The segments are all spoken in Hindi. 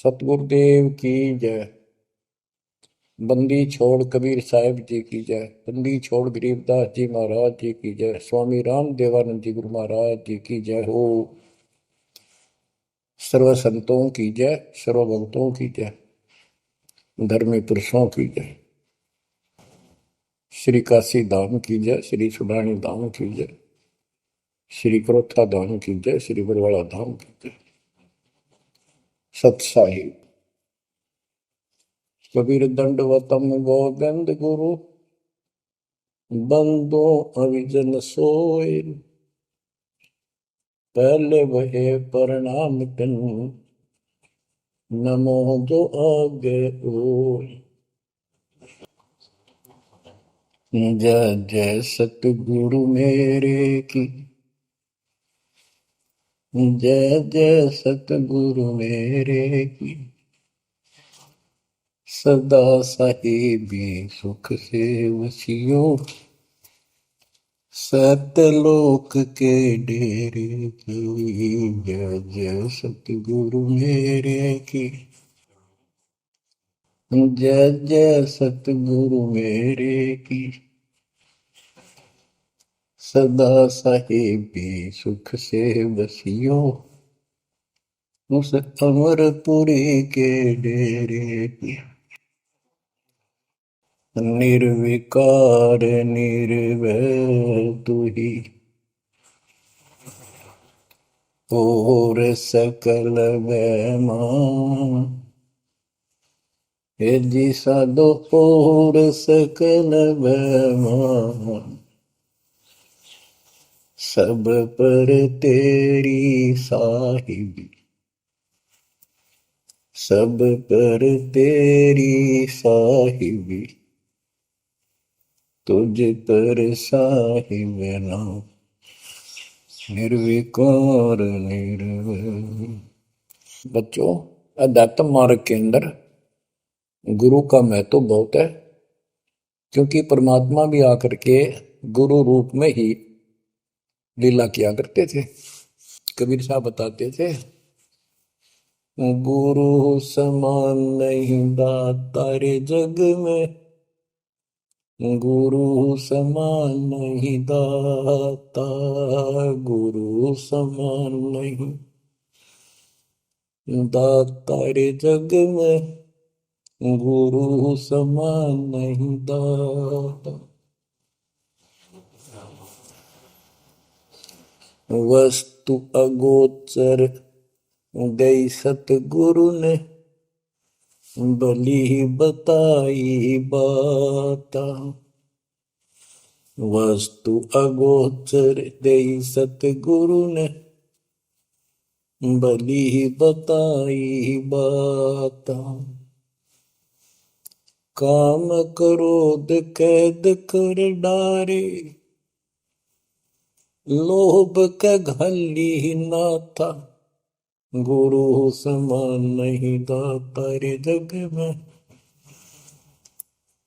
सतगुरुदेव की जय। बंदी छोड़ कबीर साहिब जी की जय। बंदी छोड़ गरीबदास जी महाराज जी की जय। स्वामी राम देवानंद जी गुरु महाराज जी की जय हो। सर्व संतों की जय, सर्व भक्तों की जय, धर्मी पुरुषों की जय। श्री काशी धाम की जय, श्री सुडानी धाम की जय, श्री क्रोथा धाम की जय, श्री बरवाड़ा धाम की जय। सत साहिब कबीर दंडवतम गोविंद गुरु बंदो अविजन सोए। पहले वहे प्रणाम तिन नमो जो आगे ओ। जय जय सतगुरु मेरे की, जय जय सतगुरु मेरे की। सदा साहिबी सुख से वसियो, सतलोक के डेरे की। जय जय सतगुरु मेरे की, जय जय सतगुरु मेरे की। सदा साहिबी सुख से बसियो, उस अमरपुरी के डेरे की। निर्विकार निर्भय तू ही, और सकल वैमान। हे जी साधो और सकल वैमान। सब पर तेरी साहिबी, सब पर तेरी साहिबी। तुझ पर साहिब नाम, निर्विकार निर्भय। बच्चों, अध्यात्म मार्ग के अंदर गुरु का महत्व बहुत है, क्योंकि परमात्मा भी आकर के गुरु रूप में ही लीला किया करते थे। कबीर साहब बताते थे, गुरु समान नहीं दाता रे जग में, गुरु समान नहीं दाता, गुरु समान नहीं दाता रे जग में, गुरु समान नहीं दाता। वस्तु अगोचर गई सतगुरु ने, भली बताई बाता। वस्तु अगोचर गई सतगुरु ने, भली बताई बाता। काम क्रोध कैद कर डारे, लोभ का घली ना था। गुरु समान नहीं दाता रे जग में,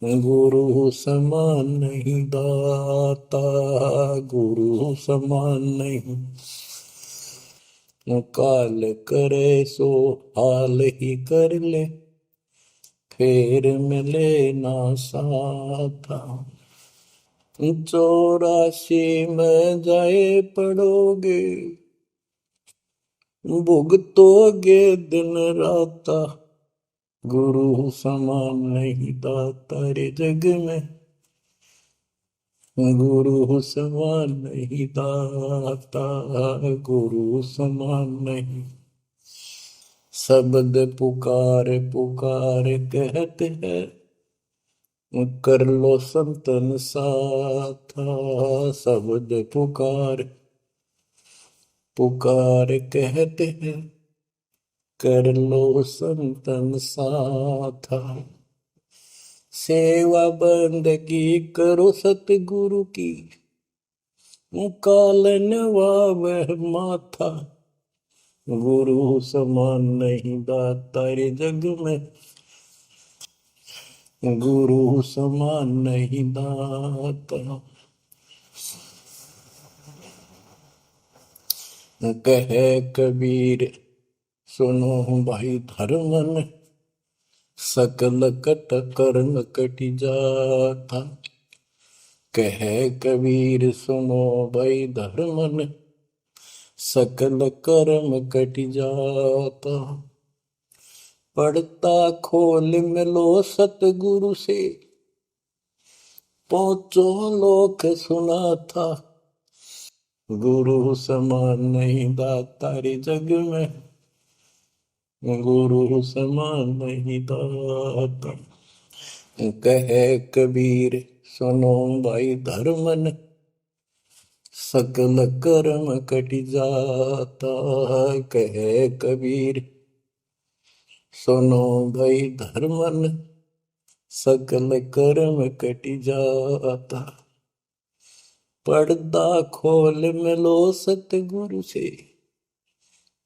गुरु समान नहीं दाता, गुरु समान नहीं। काल करे सो हाल ही कर ले, फिर मिले ना साथा। 84 में जाए पड़ोगे, भुगतोगे दिन राता। गुरु समान नहीं दाता रे जग में, गुरु समान नहीं दाता, गुरु समान नहीं। शब्द पुकार पुकार कहते हैं, कर लो संतन साथा। शब्द पुकार पुकार कहते हैं, कर लो संतन साथा। सेवा बंदगी करो सतगुरु की, कालन वह माथा। गुरु समान नहीं दाता रे जग में, गुरु समान नहीं दाता। कहे कबीर सुनो भाई धर्मन सकल कट कर्म कटि जाता। कह कबीर सुनो भाई धर्मन सकल कर्म कटि जाता। पढ़ता खोल मिलो सतगुरु से पहुंचो लोक सुना था। गुरु समान नहीं दाता रे जग में, गुरु समान नहीं दाता। कहे कबीर सुनो भाई धर्मन सकल कर्म कटि जाता। कहे कबीर सुनो भाई धर्मन सकल कर्म कटि जाता। पर्दा खोल मिलो सतगुरु से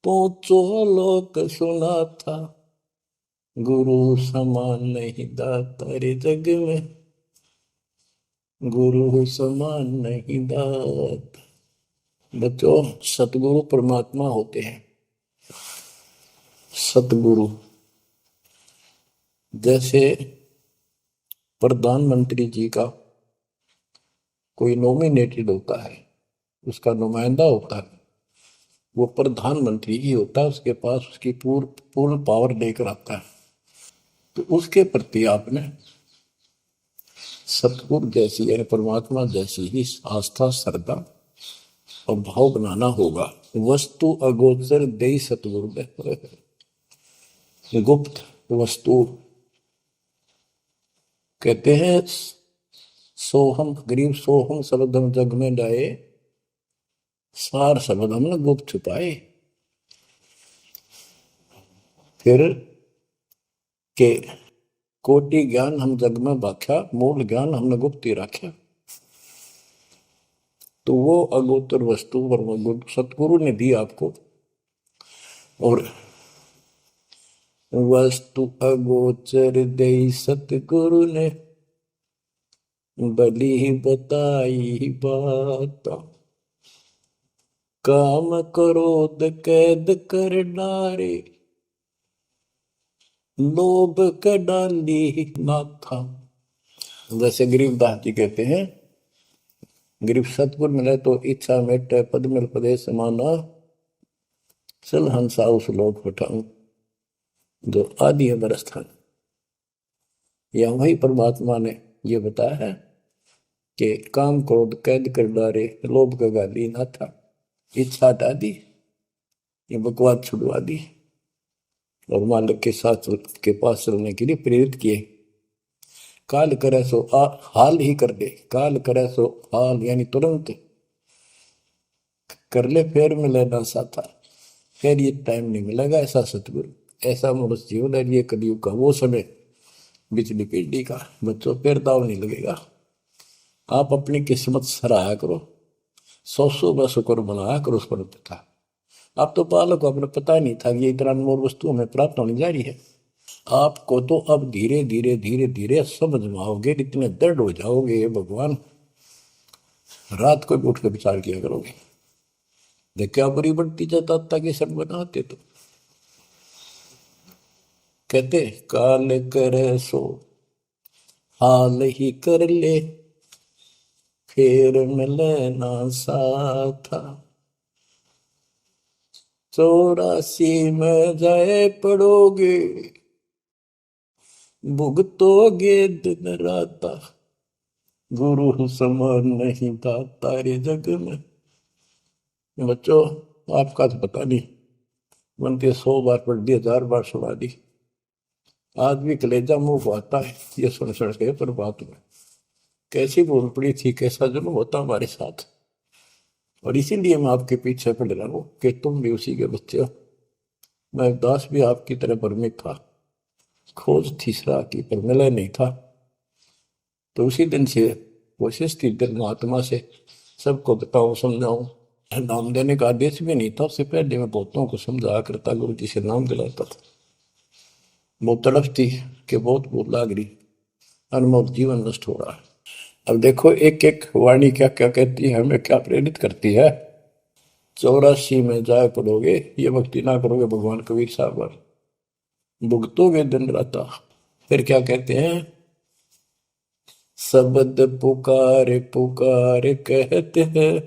पहुंचो लोक सुना था। गुरु समान नहीं दाता रे जग में, गुरु समान नहीं दाता। बच्चों, सतगुरु परमात्मा होते हैं। सतगुरु जैसे प्रधानमंत्री जी का कोई नॉमिनेटेड होता है, उसका नुमाइंदा होता है, वो प्रधानमंत्री ही होता है, उसके पास उसकी पूर्ण पावर लेकर आता है। तो उसके प्रति आपने सतगुरु जैसी यानी परमात्मा जैसी ही आस्था श्रद्धा और भाव बनाना होगा। वस्तु अगोचर दे सतगुरु दे, गुप्त वस्तु कहते हैं। सोहम गरीब सोहम शब्दम जग में डाए, सार शब्द हमने गुप्त छुपाए। फिर के कोटि ज्ञान हम जग में बाख्या, मूल ज्ञान हमने गुप्त ही रखा। तो वो अगोचर वस्तु सतगुरु ने दी आपको। और वस्तु अगोचर दे सतगुरु ने बली बताई बात। काम क्रोध कैद कर डारे, लोभ का डाली नाथा। जैसे गरीबदास जी कहते हैं, गरीब सतगुरु मिले तो इच्छा मेटे, पद मिल पदे समाना, चल हंसा उस लोक उठाऊं जो आदि है बरस्थान। यह वही परमात्मा ने ये बताया है कि काम क्रोध कैद कर डारे, लोभ का गाली ना था, इच्छा हटा दी, ये बकवाद छुड़वा दी और मालिक के साथ के पास चलने के लिए प्रेरित किए। काल करे सो हाल ही कर दे, काल करे सो हाल यानी तुरंत कर ले, फिर मिले ना साथा, फिर ये टाइम नहीं मिलेगा। ऐसा सतगुरु, ऐसा मनुष्य जीवन है ये कलयुग का वो समय, बिजली पीढ़ी का। बच्चों, फिर दाव नहीं लगेगा। आप अपनी किस्मत सराहा करो, सौ बस शुक्र बनाया करो उस पर था। आप तो बालक को अपने पता नहीं था कि ये इतना अनमोल वस्तु हमें प्राप्त होने जा रही है। आपको तो अब धीरे धीरे धीरे धीरे समझ में आओगे, इतने दृढ़ हो जाओगे भगवान, रात को भी उठ कर विचार किया करोगे। देखा बुरी बढ़ती जाता कि सब बनाते तो कहते काल करे सो हाल ही कर ले, फिर मिले ना साथा। 84 में जाए पड़ोगे, भुगतोगे दिन राता। गुरु समान नहीं दाता रे जग में। बच्चों, आपका तो पता नहीं, बनते 100 बार पढ़ दी, 1000 बार सुना दी, आज भी कलेजा मुंह को आता है ये सुन सुन के। पर बात में कैसी बोल पड़ी थी, कैसा जुल्म होता हमारे साथ। और इसीलिए मैं आपके पीछे पड़ रहा हूँ कि तुम भी उसी के बच्चे हो। मैं दास भी आपकी तरह भ्रमित था, खोज थी सराह की पर मिला नहीं था। तो उसी दिन से कोशिश थी दिल आत्मा से सबको बताऊं समझाऊं। नाम देने का आदेश भी नहीं था, उससे पहले मैं बहुतों को समझाया करता, गुरु जी से नाम दिलाता था। बहुत तड़फ थी कि बहुत भूल लाग रही, अनमोल जीवन नष्ट हो रहा है। अब देखो एक एक वाणी क्या क्या कहती है, हमें क्या प्रेरित करती है। 84 में जाए पड़ोगे, ये भक्ति ना करोगे भगवान कबीर साहब पर, भुगतोगे दिन रात। फिर क्या कहते हैं, शब्द पुकार पुकार कहते हैं,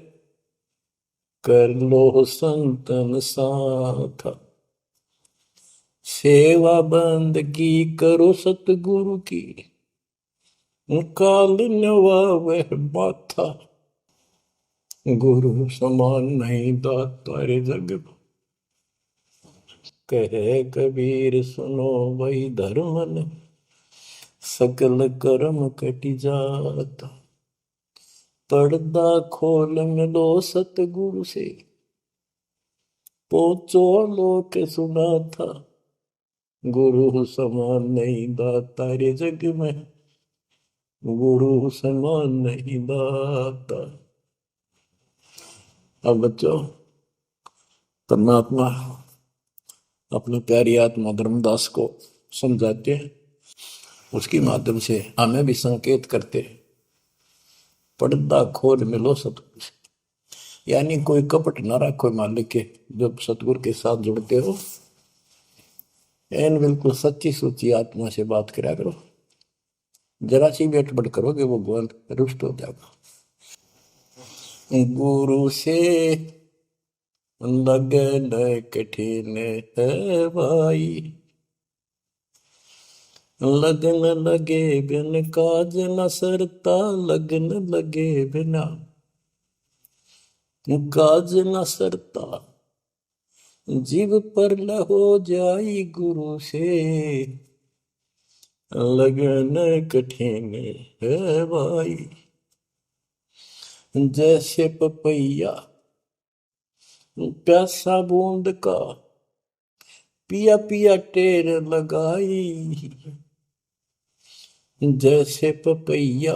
कर लो संतन साथ, सेवा बंदगी करो सतगुरु की, काल नवावे माथा, गुरु समान नहीं दाता रे जग में। कहे कबीर सुनो वही धर्म ने, सकल कर्म कटि जाता, पर्दा खोल मिलो सतगुरु से, पहुंचो लोक सुना था, गुरु समान नहीं दाता रे जग में, गुरु समान नहीं दाता। अब बच्चों, परमात्मा अपनी प्यारी आत्मा धर्मदास को समझाते हैं, उसके माध्यम से हमें भी संकेत करते हैं, पर्दा खोल मिलो सतगुरु से, यानी कोई कपट ना रखो मालिक के, जब सतगुरु के साथ जुड़ते हो एन बिल्कुल सच्ची सुची आत्मा से बात करा करो, जरा सी भी अटपट करोगे वो भगवान रुष्ट हो जाएगा। गुरु से लगन कठिन है भाई, लगन लगे बिन काज न सरता, लगन लगे बिना काज न सरता, जीव पर हो जाई गुरु से, लगन कठिन है भाई। जैसे पपैया प्यासा बूंद का, पिया पिया टेर लगाई, जैसे पपैया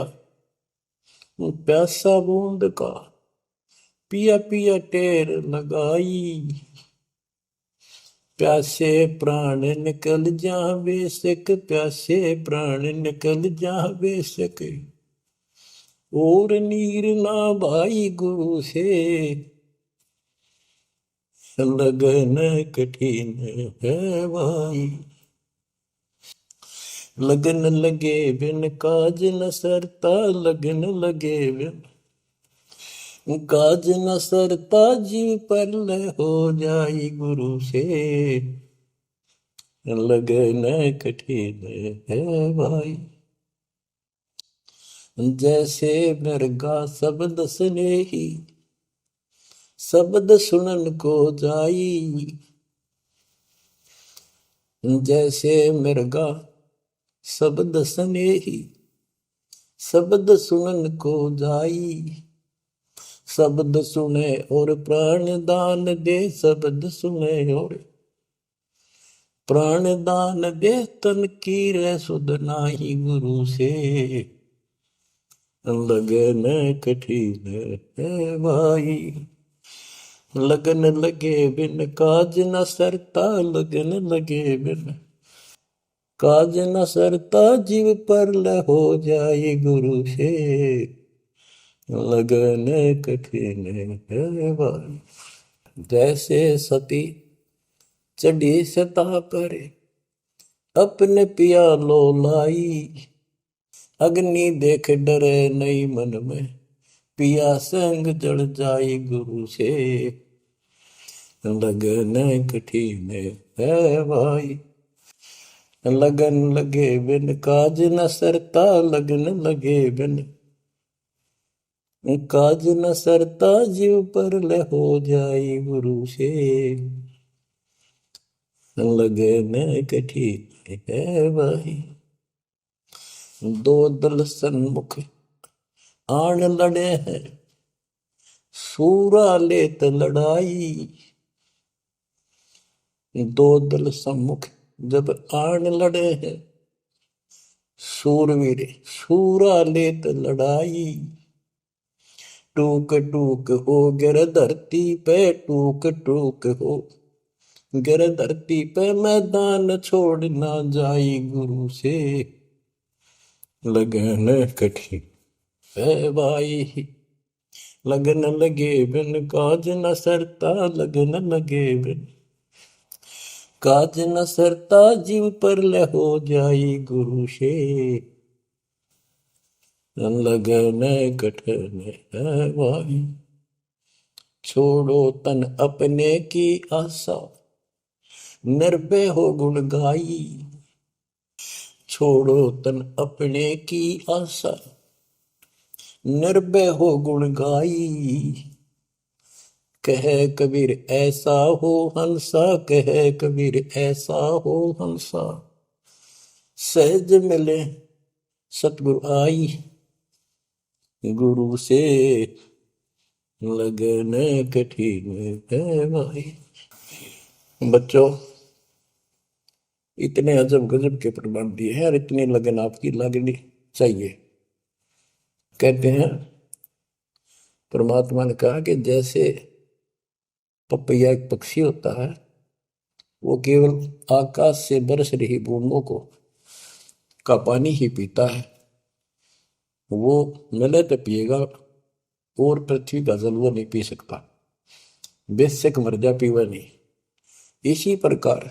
प्यासा बूंद का, पिया पिया टेर लगाई, प्यासे प्राण निकल जा बेशक, प्यासे प्राण निकल जा बेशक, और नीर ना भाई गुरु से, लगन कठिन है भाई। लगन लगे बिन काज न सरता, लगन लगे बिन काज न सरता, जीव पर हो जाई गुरु से, लगन कठिन है भाई। जैसे मृगा शब्द स्नेही, शब्द सुनन को जाई, जैसे मृगा शब्द स्नेही, शब्द सुनन को जाई, शब्द सुने और प्राण दान दे, शब्द सुने और प्राण दान दे, तन की रे सुध नाही गुरु से, लगन कठिन है भाई। लगन लगे बिन काज न सरता, लगन लगे बिन काज न सरता, जीव पर हो जाए गुरु से, लगन कठिन है भाई। जैसे सती चढ़ी सता पर, अपने पिया लो लाई, अग्नि देख डरे नहीं मन में, पिया संग जड़ जाई गुरु से, लगन कठिन है भाई। लगन लगे बिन काज न सरता, लगन लगे बिन काज न सरता, जीव पर हो जाई गुरु से, लगन कठिन है भाई। दो दल सन्मुख आन लड़े हैं, सूरा लेत लड़ाई, दो दल सम्मुख जब आन लड़े हैं, सूरवीर सूरा लेत लड़ाई, टूक टूक हो गिर धरती पे, टूक टूक हो गिर धरती पे, मैदान छोड़ ना जाई गुरु से, लगन कठिन है भाई। लगन लगे बिन काज न सरता, लगन लगे बिन काज न सरता, जीव पर ले हो जाई गुरु से, लगन कठन है भाई। छोड़ो तन अपने की आशा, निर्भय हो गुण गाई। छोड़ो तन अपने की आशा, निर्भय हो गुण गाई। कह कबीर ऐसा हो हंसा, कह कबीर ऐसा हो हंसा, सहज मिले सतगुरु आई। गुरु से लगन कठिन है भाई। बच्चों, इतने अजब गजब के प्रमाण दिए हैं और इतनी लगन आपकी लगनी चाहिए। कहते हैं परमात्मा ने कहा कि जैसे पपैया एक पक्षी होता है, वो केवल आकाश से बरस रही बूंदों को का पानी ही पीता है, वो मिले तो पिएगा, और पृथ्वी का जल वो नहीं पी सकता, बेशक मर जा पीवा नहीं। इसी प्रकार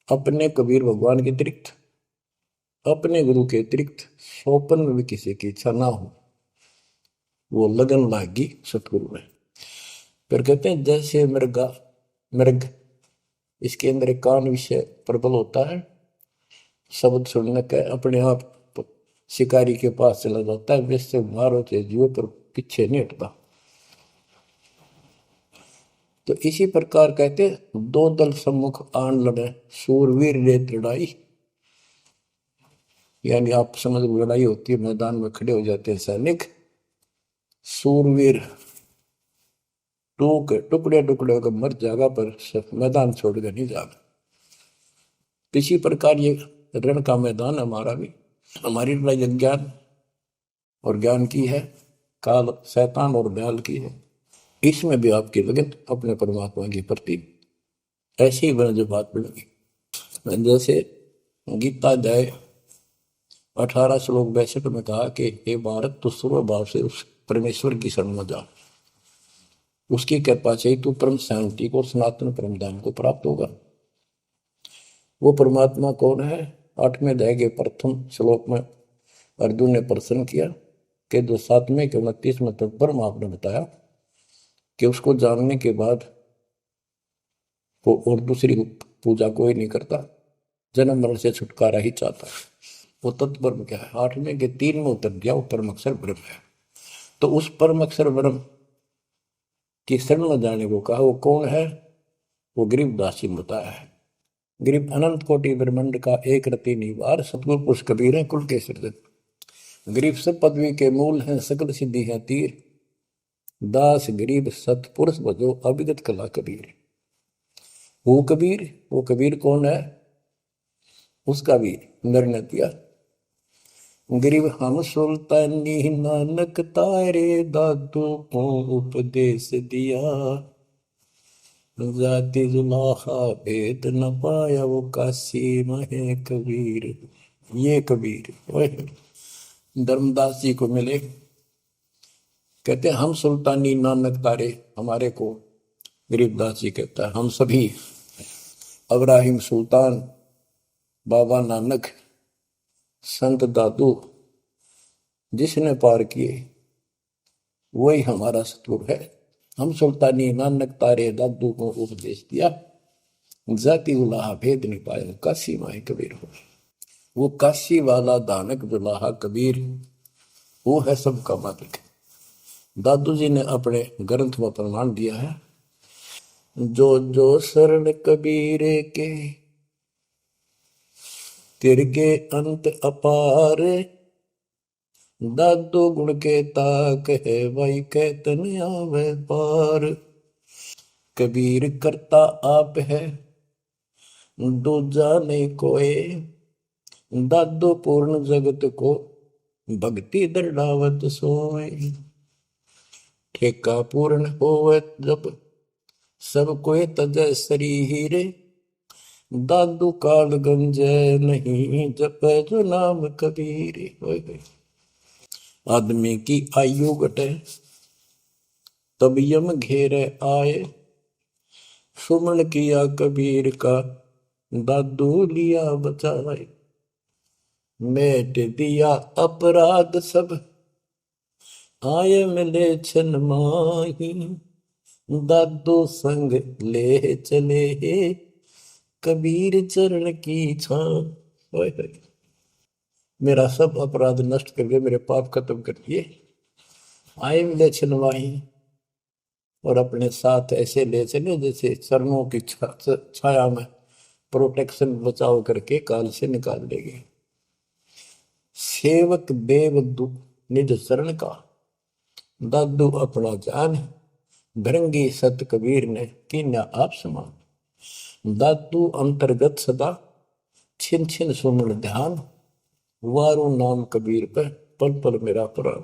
अपने कबीर भगवान के अतिरिक्त, अपने गुरु के अतिरिक्त सोपन में भी किसी की इच्छा ना हो, वो लगन लागी सतगुरु में। फिर कहते हैं जैसे मृगा, मृग इसके अंदर एक कान विषय प्रबल होता है, शब्द सुनने के अपने आप शिकारी के पास चला जाता है, वैसे मारो चाहे जीव पर पीछे नहीं हटता। तो इसी प्रकार कहते दो दल सम्मुख आन लड़े, सूरवीर रे लड़ाई। यानी आप समझ लड़ाई होती है, मैदान में खड़े हो जाते हैं सैनिक, सूरवीर टुकड़े टुकड़े होकर मर जाएगा, पर मैदान छोड़कर नहीं जाएगा। इसी प्रकार ये रण का मैदान हमारा भी, हमारी लड़ाई अज्ञान और ज्ञान की है, काल शैतान और दयाल की है। इसमें भी आपकी लगन अपने परमात्मा के प्रति ऐसी ही बने जो बात बढ़ेगी। जैसे गीता अध्याय 18 श्लोक 62 में कहा कि हे भारत, तू सर्व भाव से उस परमेश्वर की शरण में जा, उसकी कृपा से तू परम शांति को और सनातन परम धाम को प्राप्त होगा। वो परमात्मा कौन है? 8वें अध्याय के प्रथम श्लोक में अर्जुन ने प्रश्न किया कि जो 7वें के 29वें तक परम आपने बताया कि उसको जानने के बाद वो और दूसरी पूजा कोई नहीं करता, जन्म मरण से छुटकारा ही चाहता है। वो तत्पर क्या है? 8वें के 3 में उत्तर दिया, वो परम अक्षर ब्रह्म है। तो उस परम अक्षर ब्रह्म की शरण में जाने को कहा। वो कौन है? वो गरीबदास जी ने बताया है। गरीब अनंत कोटि ब्रह्मांड का एक रति निवार, सतगुरु पुरुष कबीर है कुल के सृजन। गरीब सब पदवी के मूल हैं, सकल सिद्धि है तीर, दास गरीब सतपुरुष बजो अविगत कला कबीर। वो कबीर, वो कबीर कौन है? उसका भी निर्णय दिया। गरीब हम सुल्तानी नानक तारे, दादू को उपदेश दिया, जाति जुलाहा भेद न पाया, वो काशी महे कबीर। ये कबीर धर्मदास जी को मिले, कहते हैं हम सुल्तानी नानक तारे, हमारे को गरीबदास जी कहता है हम सभी अब्राहिम सुल्तान, बाबा नानक, संत दादू जिसने पार किए वही हमारा सतगुरु है। हम सुल्तानी नानक तारे, दादू को उपदेश दिया, जाति उलाहा भेद नहीं पाया, काशी माए कबीर हो। वो काशी वाला दानक दुलाहा कबीर, वो है सबका मालिक। दादू जी ने अपने ग्रंथ में प्रमाण दिया है, जो जो शरण कबीरे के, तिरगे अंत अपार, दादो गुण के ताक है, भाई कहतन आवे पार। कबीर करता आप है, दूजा नहीं कोई, दादो पूर्ण जगत को, भक्ति दृढ़ावत सोए। ठेका पूर्ण होवे जब, सब कोई तजय शरीर, दादू काल गंजय नहीं, जप जो नाम कबीर। आदमी की आयु घटे, तब यम घेरे आए। सुमन किया कबीर का, दादू लिया बचाए। मेट दिया अपराध सब, आए मिले छन माही। दादू संग ले चले, कबीर चरण की छां। मेरा सब अपराध नष्ट करके मेरे पाप खत्म कर दिए, आए मिले छन माही। और अपने साथ ऐसे ले चले जैसे चरणों की छाया में प्रोटेक्शन बचाव करके काल से निकाल देंगे। सेवक देव निज शरण का, दादू अपना जान। भृंगी सत कबीर ने कीन्या आप समान। दादू अंतर्गत सदा, छिन छिन सुमन ध्यान। वारू नाम कबीर पे, पल पल मेरा प्राण।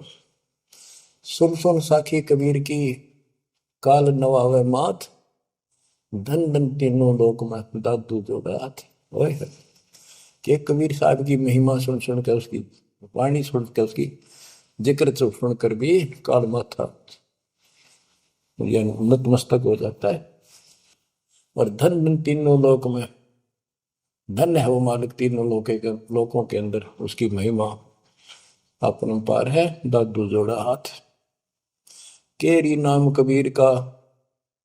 सुन सुन साखी कबीर की, काल नवावे मात। धन धन तीनों लोक में, दादू जोड़ा हाथ। कि कबीर साहब की महिमा सुन सुन के, उसकी वाणी सुन के, उसकी जिक्र सुन कर भी काल माथा नतमस्तक हो जाता है। और धन धन तीनों लोक में, धन है वो मालिक तीनों लोकों के अंदर, उसकी महिमा अपरंपार है। दादू जोड़ा हाथ। केरी नाम कबीर का,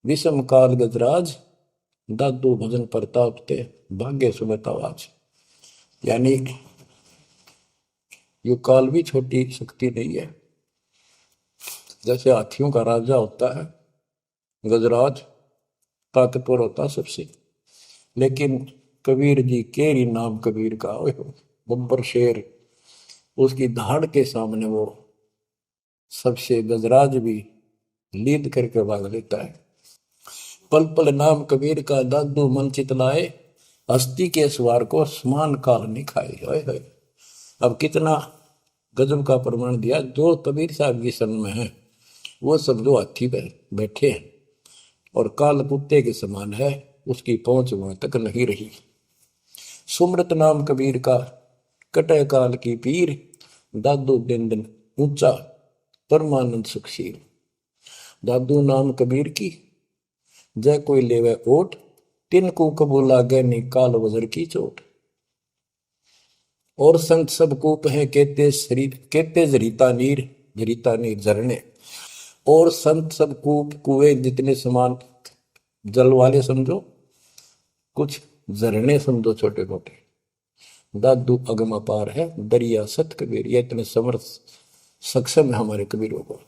विषम काल गजराज। दादू भजन प्रताप ते, भाग्य सुबह आवाज। यानी ये काल भी छोटी शक्ति नहीं है। जैसे हाथियों का राजा होता है गजराज, ताकतवर होता सबसे, लेकिन कबीर जी, केरी नाम कबीर का, बब्बर शेर, उसकी धाड़ के सामने वो सबसे गजराज भी लीद करके भाग लेता है। पल पल नाम कबीर का, दादू मन चितलाए। हस्ती के सवार को समान काल नहीं खाए। अब कितना गजब का प्रमाण दिया। जो कबीर साहब की शरण में है वो सब जो हाथी पर बैठे हैं और काल कुत्ते के समान है, उसकी पहुंच वहां तक नहीं रही। सुमृत नाम कबीर का, कटे काल की पीर। दादू दिन दिन ऊंचा, परमानंद सुखशील। दादू नाम कबीर की, जय कोई लेवे ओट। तिनको कबू लागे नी काल वजर की चोट। और संत सब कूप है, कहते शरीर कहते जरीता नीर झरने। और संत सब कूप कुएं जितने समान जल वाले समझो, कुछ झरने समझो छोटे मोटे। दादू अगम अपार है, दरिया सत कबीर। ये इतने समर्थ सक्षम है हमारे कबीरों को।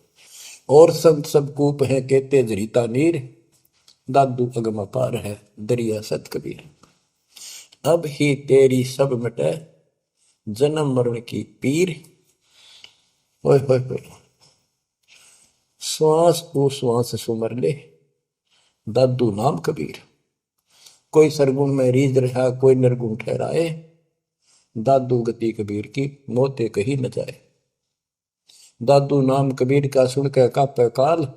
और संत सब कूप है, कहते जरीता नीर। दादू अगम अपार है, दरिया सत कबीर। अब ही तेरी सब मिटे, जन्म मरण की पीर। ओए होए होए, श्वास को श्वास सुमर ले, दादू नाम कबीर। कोई सरगुण में रीझ रहा, कोई निर्गुण ठहराए। दादू गति कबीर की, मोते कही न जाए। दादू नाम कबीर का, सुन के कापे काल।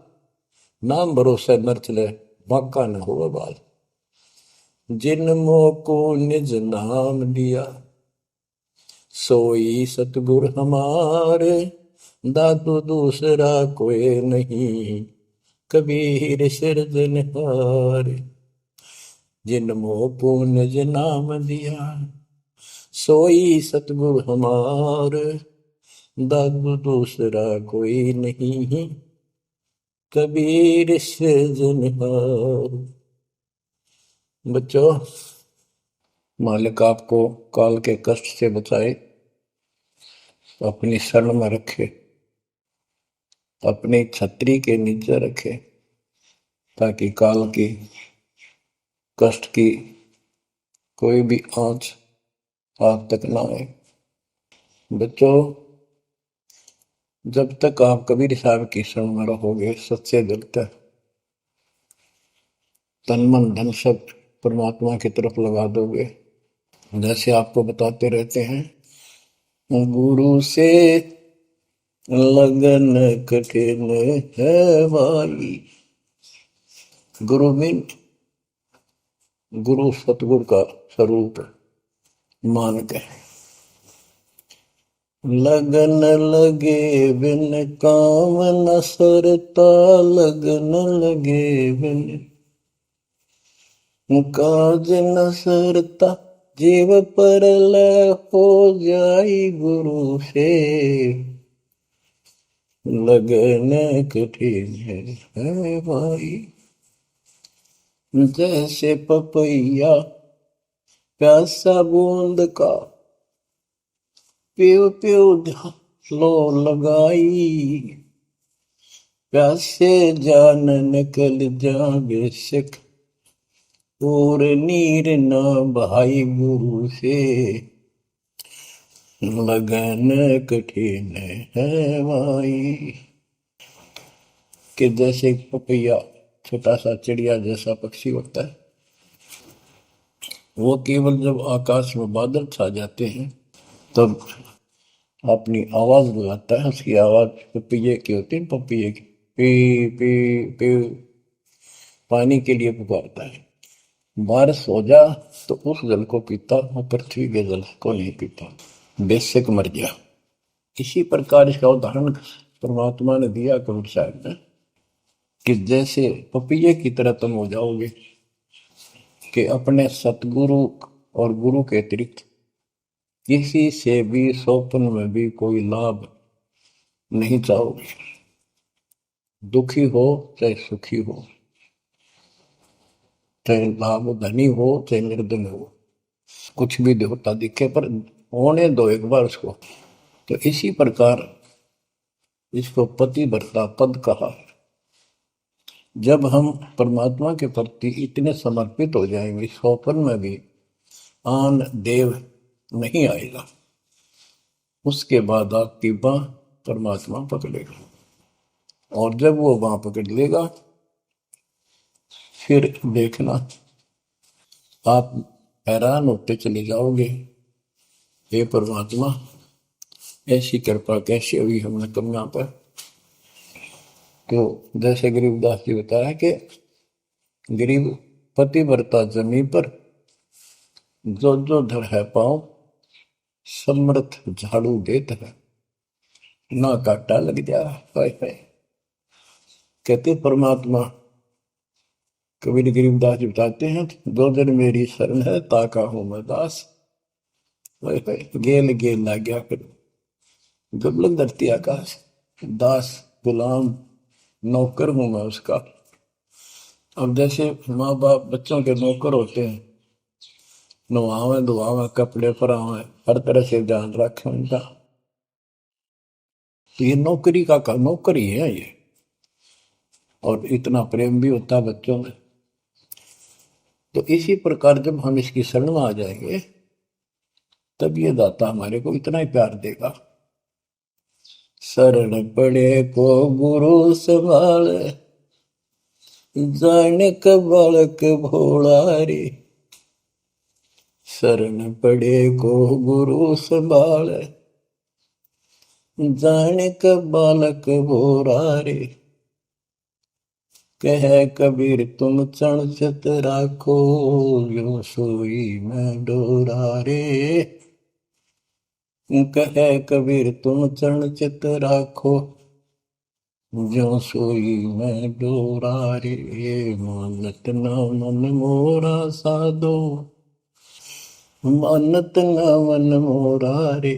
नाम भरोसे नर चले, बांका न हो बाल। जिन मोको निज नाम दिया, सोई सतगुर हमारे। दादू दूसरा कोई नहीं, कबीर सिरजनहार। जिन मोको निज नाम दिया, सोई सतगुर हमार। दादू दूसरा कोई नहीं, कबीर सिरजनहार। बच्चों, मालिक आपको काल के कष्ट से बचाए, अपनी शरण में रखे, अपनी छतरी के नीचे रखे, ताकि काल की कष्ट की कोई भी आंच आप तक ना आए। बच्चों, जब तक आप कबीर साहब की शरण में रहोगे, सच्चे दिल तक तन मन धन सब परमात्मा की तरफ लगा दोगे। जैसे आपको बताते रहते हैं, गुरु से लगन कठिन है भाई। गुरु मीन गुरु सतगुरु का स्वरूप मान के, लगन लगे बिन काम न सरता, लगन लगे बिन काज न सरता, जीव पर लय हो जाई गुरु से, लगन कठिन है भाई। जैसे पपैया प्यासा बूंद का, प्यू प्यू लो लगाई, प्यासे जान निकल जा बेशक, और नीर न भाई गुरु से, लगन कठिन है भाई। कि जैसे पपैया छोटा सा चिड़िया जैसा पक्षी होता है, वो केवल जब आकाश में बादल छा जाते हैं तब अपनी आवाज लगाता है। उसकी आवाज पपैये की होती है, पपैये की पी पी पी, पानी के लिए पुकारता है। बारिश हो जा तो उस जल को पीता, वो पृथ्वी के जल को नहीं पीता, बेशक मर गया। इसी प्रकार इसका उदाहरण परमात्मा ने दिया कबीर साहब ने, कि जैसे पपैये की तरह तुम हो जाओगे कि अपने सतगुरु और गुरु के अतिरिक्त किसी से भी स्वप्न में भी कोई लाभ नहीं चाहोगे। दुखी हो चाहे सुखी हो, चाहे लाभ धनी हो चाहे निर्धन हो, कुछ भी देवता दिखे पर होने दो एक बार उसको। तो इसी प्रकार इसको पतिव्रता पद कहा। जब हम परमात्मा के प्रति इतने समर्पित हो जाएंगे, स्वप्न में भी आन देव नहीं आएगा, उसके बाद आपकी बाह परमात्मा पकड़ेगा, और जब वो बाह पकड़ लेगा फिर देखना आप हैरान होते चले जाओगे, हे परमात्मा ऐसी कृपा कैसे हुई हमने कन्या पर। तो जैसे गरीबदास जी बताया कि गरीब पतिव्रता जमी पर, जो जो धर है पाओ, समर्थ झाड़ू देत है, ना काटा लग जा। कहते परमात्मा कबीर गरीबदास जी बताते हैं, दो दिन मेरी शरण है ताका हूं मैं दास। गेल गेल ला गया फिर गबलन धरती आकाश, दास गुलाम नौकर हूं मैं उसका। अब जैसे माँ बाप बच्चों के नौकर होते हैं, नवावे धुआवे कपड़े परावे हर तरह से ध्यान रखें उनका, तो ये नौकरी का नौकर ही है ये। और इतना प्रेम भी होता है बच्चों में। तो इसी प्रकार जब हम इसकी शरण में आ जाएंगे तब ये दाता हमारे को इतना ही प्यार देगा। शरण पड़े को गुरु संभाले, जाने का बालक भोला रे। शरण पड़े को गुरु संभाले, जाने का बालक भोला रे। कह कबीर तुम चण चित राखो, यो सोई मैं डोरा रे। कह कबीर तुम चरण चित राखो, जो सोई मैं डोरा रे। मानत न मन मोरा साधो, मानत न मन मोरा रे।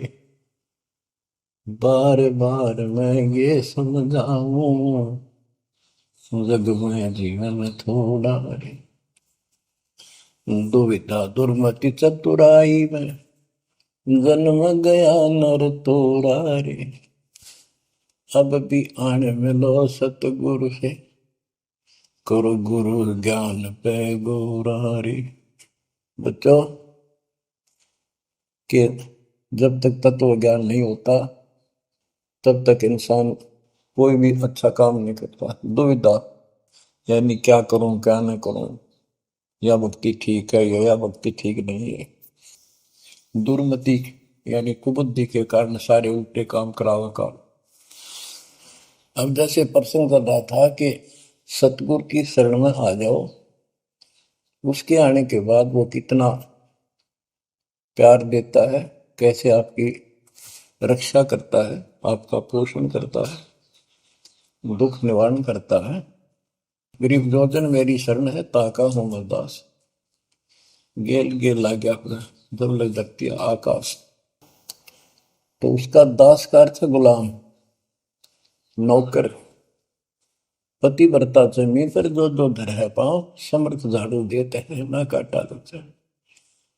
बार बार मैं ये समझाऊं, जग में जीवन थोड़ा रे। दुविधा दुर्मति चतुराई में, जन्म गया नर तोड़ा रे। अब भी आन मिलो सतगुरु से, करो गुरु ज्ञान पे गोरा रे। बच्चों कि जब तक तत्व ज्ञान नहीं होता तब तक इंसान कोई भी अच्छा काम नहीं करता। दुविधा यानी क्या करूं क्या न करूं, या भक्ति ठीक है या भक्ति ठीक नहीं है। दुर्मति यानी कुबुद्धि के कारण सारे उल्टे काम करावा काम। अब जैसे प्रसंग कर रहा था कि सतगुरु की शरण में आ जाओ, उसके आने के बाद वो कितना प्यार देता है, कैसे आपकी रक्षा करता है, आपका पोषण करता है, दुख निवारण करता है। गरीब जोजन मेरी शरण है, ताका हूं मैं दास। गेल गेल लाग्या जब लग सकती है आकाश। तो उसका दास का अर्थ है गुलाम, नौकर। पतिव्रता जमीन पर जो जो धर है पांव, समर्थ झाड़ू देते हैं ना काटा लगता है।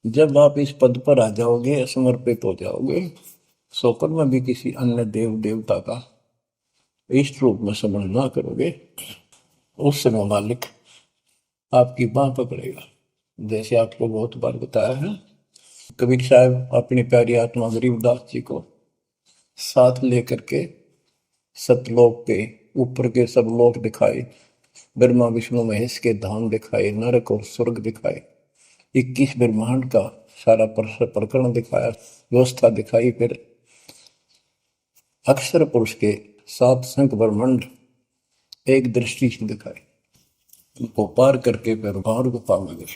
जब आप इस पद पर आ जाओगे, समर्पित हो जाओगे, सोपर में भी किसी अन्य देव देवता का इष्ट रूप में समझ ना करोगे, उस समय मालिक आपकी बाह पकड़ेगा। जैसे आपको बहुत बार बताया है, कबीर साहब अपनी प्यारी आत्मा गरीबदास जी को साथ लेकर के सतलोक पे ऊपर के सब लोक दिखाए, ब्रह्मा विष्णु महेश के धाम दिखाए, नरक और स्वर्ग दिखाए, 21 ब्रह्मांड का सारा प्रकरण दिखाया, व्यवस्था दिखाई। फिर अक्षर पुरुष के 7 संख ब्रह्मांड एक दृष्टि से दिखाए। उनको पार करके फिर भौर गुफा में गए,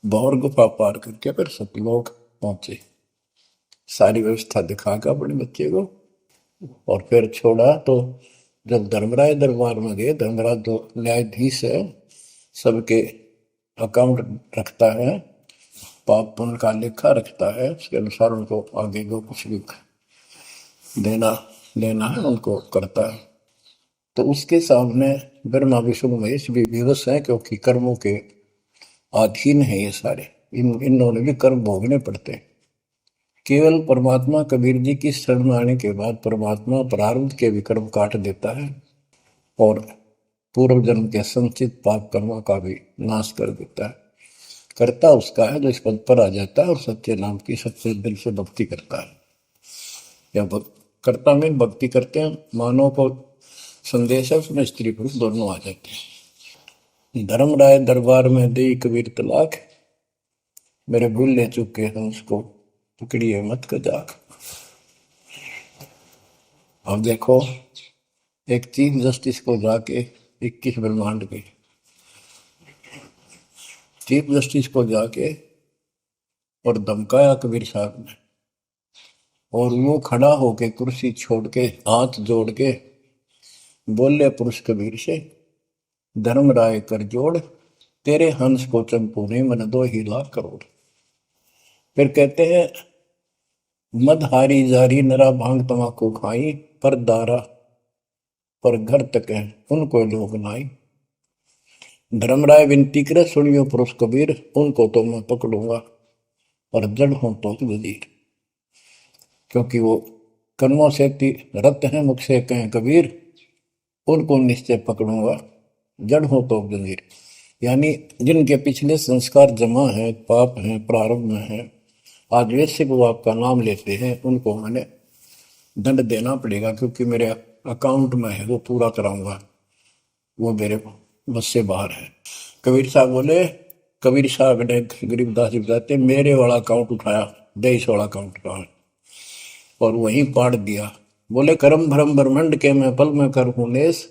भौर गुफा पार करके फिर सतलोक पहुंचे, सारी व्यवस्था दिखाकर अपने बच्चे को, और फिर छोड़ा। तो जब धर्मराय दरबार में गए, धर्मराज जो न्यायाधीश है, सबके अकाउंट रखता है, पाप पुण्य का लेखा रखता है, उसके अनुसार उनको आगे जो कुछ भी देना लेना है उनको करता है। तो उसके सामने ब्रह्मा विष्णु महेश भी विवश है, क्योंकि कर्मों के अधीन है ये सारे, इन्होंने भी कर्म भोगने पड़ते हैं। केवल परमात्मा कबीर जी की शरण में आने के बाद परमात्मा प्रारब्ध के भी कर्म काट देता है और पूर्व जन्म के संचित पाप कर्मों का भी नाश कर देता है। करता उसका है जो इस पद पर आ जाता है और सच्चे नाम की सच्चे दिल से भक्ति करता है। या करता में भक्ति करते हैं, मानव को संदेश है, उसमें स्त्री पुरुष दोनों आ जाते हैं। धर्मराय दरबार में दे कबीर तलाक, मेरे भूल ले चुके हैं उसको पकड़िए मत कजाक। अब देखो, एक चीफ जस्टिस को जाके 21 ब्रह्मांड के चीफ जस्टिस को जाके और धमकाया कबीर साहब ने, और वो खड़ा होके कुर्सी छोड़ के हाथ जोड़ के बोले पुरुष कबीर से, धर्मराय कर जोड़, तेरे हंस को चंपू ने मन 2 लाख करोड़। फिर कहते हैं, मदहारी जारी नरा भांग तमाकू खाई, पर दारा पर घर तक है उनको लोग नाई। धर्मराय विनती करे, सुनियो पुरुष कबीर, उनको तो मैं पकड़ूंगा और जड़ हूं तो वजीर। क्योंकि वो कर्मों से रत हैं, मुख से कहें कबीर, उनको निश्चय पकड़ूंगा, जड़ हो तो जंजीर। यानी जिनके पिछले संस्कार जमा है, पाप हैं, प्रारंभ में है, आज वैसे वो आपका नाम लेते हैं, उनको मैंने दंड देना पड़ेगा, क्योंकि मेरे अकाउंट में है, वो पूरा कराऊंगा, वो मेरे बस से बाहर है। कबीर साहब बोले, कबीर साहब ने गरीबदास जी बताते, मेरे वाला अकाउंट उठाया, देश वाला अकाउंट उठाया और वहीं पाड़ दिया। बोले, करम भरम ब्रह्मंड के मैं पल में कर हूं नेस,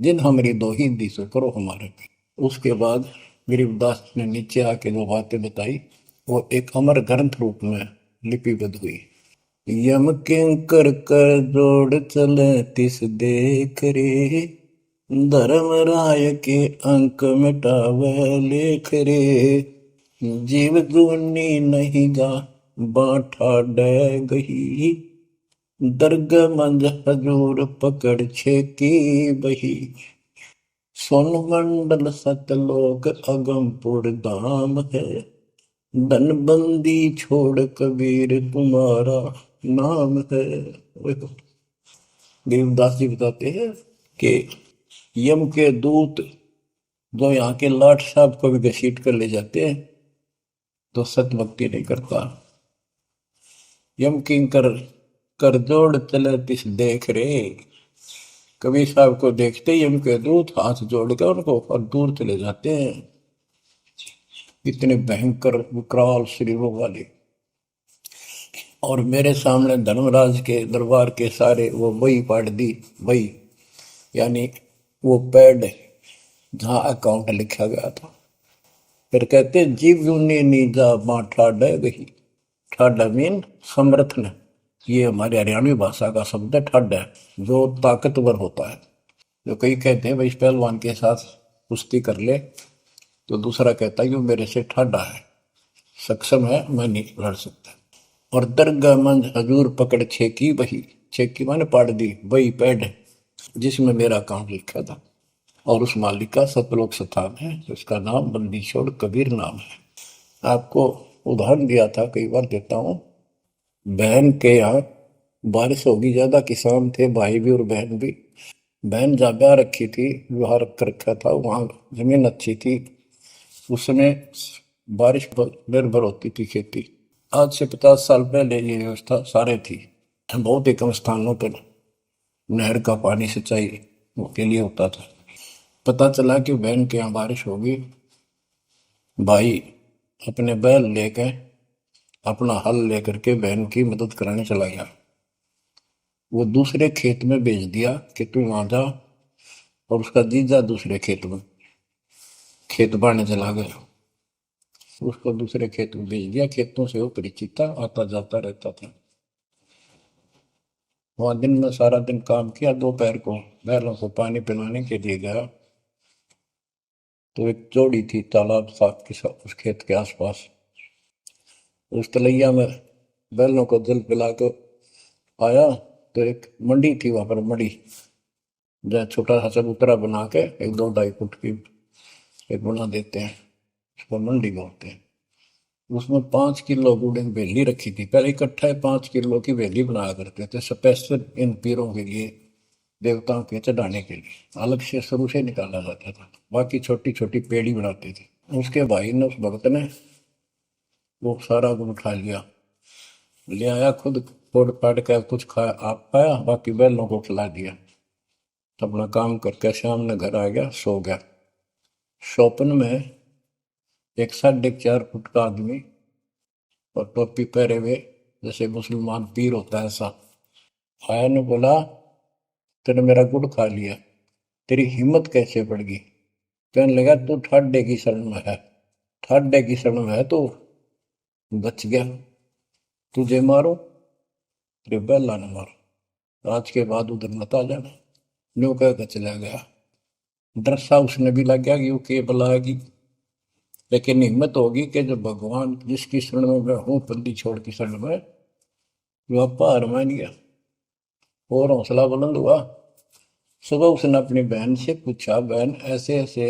जिन हमारी दो ही दी सो करो हमारे पे। उसके बाद गरीबदास ने नीचे आके जो बातें बताई, वो एक अमर ग्रंथ रूप में लिपिबद्ध हुई। यम किंकर कर जोड़ चले तिस देख रे, धर्म राय के अंक मिटावे लेख रे, जीव जूनी नहीं जा बाठा डे गही, दर्ग मंज हजूर पकड़ छे की बही। सोन मंडल सतलोक अगमपुर धाम है, धनबंदी छोड़ कबीर तुम्हारा नाम है। देवदास जी बताते हैं कि यम के दूत जो यहाँ के लाट साहब को भी घसीट कर ले जाते हैं, तो सत भक्ति नहीं करता। यम किंकर कर जोड़ चले तिस देख रे, कबीर साहब को देखते ही यम के दूत हाथ जोड़कर उनको और दूर चले जाते हैं। इतने भयंकर विकराल शरीरों वाले। और मेरे सामने धर्मराज के दरबार के सारे वो बही पाड़ दी, बही यानी वो पैड जहाँ अकाउंट लिखा गया था। फिर कहते, जीव यूनी नीजा मां ठाडा गही, ठाडा मीन समर्थ ने, ये हमारे हरियाणवी भाषा का शब्द है, ठड है, जो ताकतवर होता है। जो कई कहते हैं भाई इस पहलवान के साथ कुश्ती कर ले, तो दूसरा कहता है कि वो मेरे से ठाडा है, सक्षम है, मैं नहीं लड़ सकता। और दरगाह मंज हजूर पकड़ छेकी वही, छेकी मैंने पाड़ दी वही पैड जिसमें मेरा काम लिखा था। और उस मालिक का सतलोक स्थान है, उसका नाम बंदी छोड़ कबीर नाम है। आपको उदाहरण दिया था, कई बार देता हूँ। बहन के यहाँ बारिश होगी ज्यादा, किसान थे भाई भी और बहन भी। बहन जहाँ ब्याह रखी थी, विवाह रख रखा था, वहाँ जमीन अच्छी थी, उसमें बारिश पर निर्भर होती थी खेती। आज से 50 साल पहले ये व्यवस्था सारे थी। बहुत ही कम स्थानों पर नहर का पानी सिंचाई के लिए होता था। पता चला कि बहन के यहाँ बारिश होगी, भाई अपने बैल लेकर, अपना हल लेकर के बहन की मदद कराने चला गया। वो दूसरे खेत में भेज दिया कि तू वहां जा, और उसका जीजा दूसरे खेत में खेत बाड़ने चला गया। उसको दूसरे खेत में भेज दिया, खेतों से वो परिचित था, आता जाता रहता था। वहां दिन में सारा दिन काम किया, दोपहर को बैलों को पानी पिलाने के लिए गया, तो एक जोड़ी थी तालाब साथ के साथ उस खेत के आसपास। उस तलैया में बैलों को जल पिला कर आया, तो एक मंडी थी वहां पर, मंडी जहाँ छोटा सा चबूतरा बना के एक 2-2.5 फुट की एक बना देते हैं, उसको मंडी बोलते हैं। उसमें 5 किलो गुड़ की बेली रखी थी, पहले इकट्ठा 5 किलो की बेली बनाया करते थे स्पेशल इन पीरों के लिए, देवताओं के चढ़ाने के लिए अलग से शुरू से निकाला जाता था। बाकी छोटी छोटी पेड़ी बनाते थे। उसके भाई ने, उस भक्त ने, वो सारा गुड़ उठा लिया, ले आया, खुद फोड़ फाड़ कर कुछ खाया, आप खाया, बाकी बैलों को खिला दिया। अपना काम करके शाम में घर आ गया, सो गया। स्वप्न में एक 4.5 फुट का आदमी और टोपी पहरे हुए, जैसे मुसलमान पीर होता है ऐसा, आया ने बोला, तूने मेरा गुड़ खा लिया, तेरी हिम्मत कैसे बढ़ गई? कहने लगा, तू ठाडे की शरण में है, ठाडे की शरण में है तो बच गया, तुझे मारो, तेरे बेला न मारो, आज के बाद उधर मत आ जाना। न्यू कह के चला गया। डर सा उसने भी लग गया कि वो के बुलाएगी, लेकिन हिम्मत होगी कि जब भगवान जिसकी शरण में मैं हूँ, बंदी छोड़ की शरण में, वो आपा हार मान गया और हौसला बुलंद हुआ। सुबह उसने अपनी बहन से पूछा, बहन ऐसे ऐसे,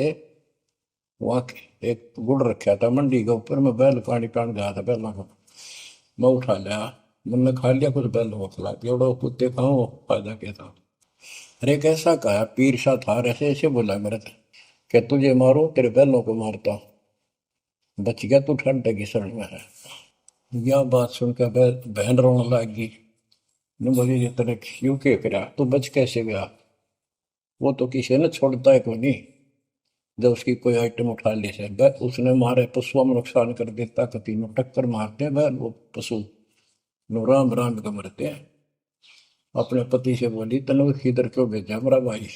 वहां एक गुड़ रखा था मंडी के ऊपर, मैं बैल पानी पान गया था बैलों को, मैं उठा लिया, मैंने खा लिया, कुछ बैल को खिला दिया, और वो कुत्ते खाओ फायदा क्या था। अरे कैसा कहा, पीर सा था, ऐसे ऐसे बोला मेरे से, कि तुझे मारो, तेरे बैलों को मारता, बच गया, तू ठंड की शरण में है। यह बात सुनकर बहन रोने लगी। ने बोली, ये तेरे क्यों के करा, तू बच कैसे गया? वो तो किसी ने छोड़ता है कोई नहीं, जब उसकी कोई आइटम उठा ले से उसने मारे पशुओं में नुकसान कर देता, कति में टक्कर मारते हैं वो पशु, नो राम राम का मरते हैं। अपने पति से बोली, तनु इधर क्यों भेजा मेरा भाई?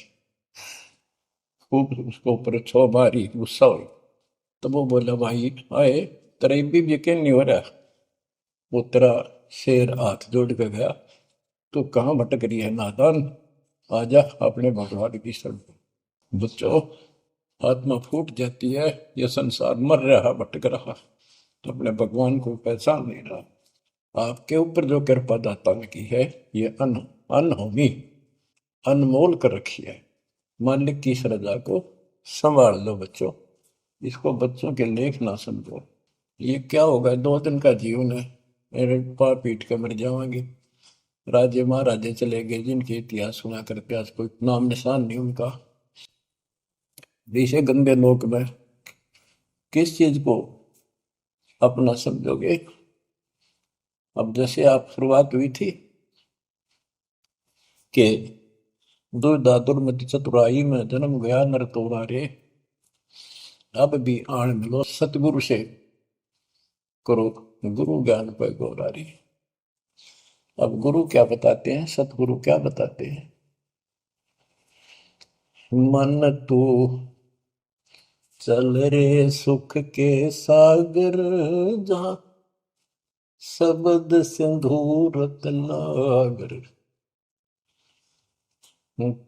खूब उसको ऊपर छो मारी, गुस्सा हुई। तो वो बोला, भाई आए, तेरा भी यकीन नहीं हो रहा? वो तेरा शेर हाथ जोड़ के गया, तू कहाँ भटक रही है नादान, आजा अपने भगवान की शरण। बच्चों, आत्मा फूट जाती है, ये संसार मर रहा, भटक रहा, तो अपने भगवान को पहचान नहीं रहा। आपके ऊपर जो कृपा दाता ने की है, ये अनहोनी, अनमोल कर रखी है। मालिक की श्रद्धा को संभाल लो बच्चों, इसको बच्चों के लेख ना समझो। ये क्या होगा, 2 दिन का जीवन है, मेरे पा पीट के मर जाएंगे। राजे महाराजे चले गए, जिनके इतिहास सुना करके आज कोई नाम निशान नहीं उनका। इसे गंदे लोक में किस चीज को अपना समझोगे? अब जैसे आप शुरुआत हुई थी कि दुर्दादुर मति चतुराई में जन्म गया नर तोरा रे, अब भी आण मिलो सतगुरु से, करो गुरु ज्ञान पे गौरारी। अब गुरु क्या बताते हैं, सतगुरु क्या बताते हैं? मन तू चल रे सुख के सागर, जहां शब्द सिंधु रत्नागर,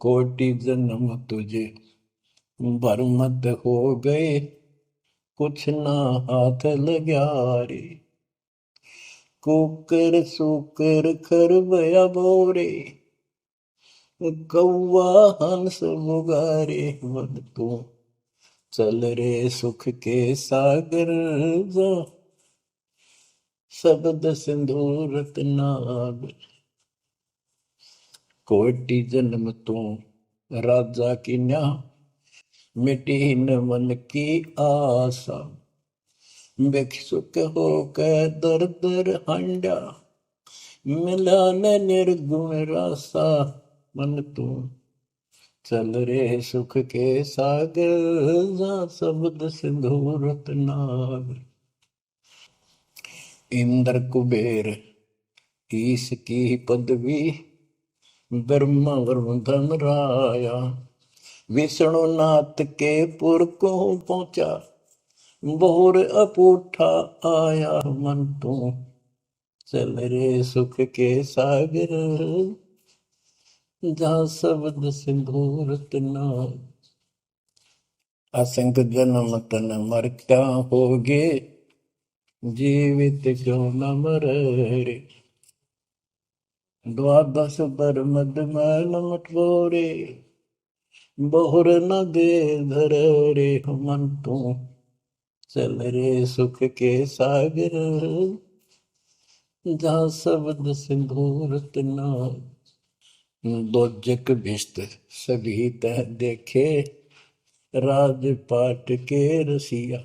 कोटि जन्म तुझे बरमत हो गए, कुछ ना हाथ लग्या रे। कुकर सुकर खरबया बोरे, कौआ हंस मुगारे। मन तू चल रे सुख के सागर, जा शब्द सिंधु रत्नागर। कोटि जन्म तू राजा की न्या, मिटी न मन की आशा। भिक्षुक होकर दर दर हांडा, मिला न निर्गुण रासा। मन तू चल रे सुख के सागर, जा शब्द सिंधु रत्नागर। इंद्र कुबेर ईश की पदवी, ब्रह्मा वरुण धन राया। विष्णु नाथ के पुर को पहुंचा, बोर अपूठा आया। मन तू चल रे सुख के सागर, जा शब्द सिंधु रत्नागर। असंख जन्म तन मरता होगे, जीवित क्यों न मरे रे। द्वादश बर मद मैल मटोरे, बहुर न दे धर रे। मन तू चल रे सुख के सागर, जा शब्द सिंधु रत्नागर। दोजक भिस्त सभी तह देखे, राजपाट के रसिया।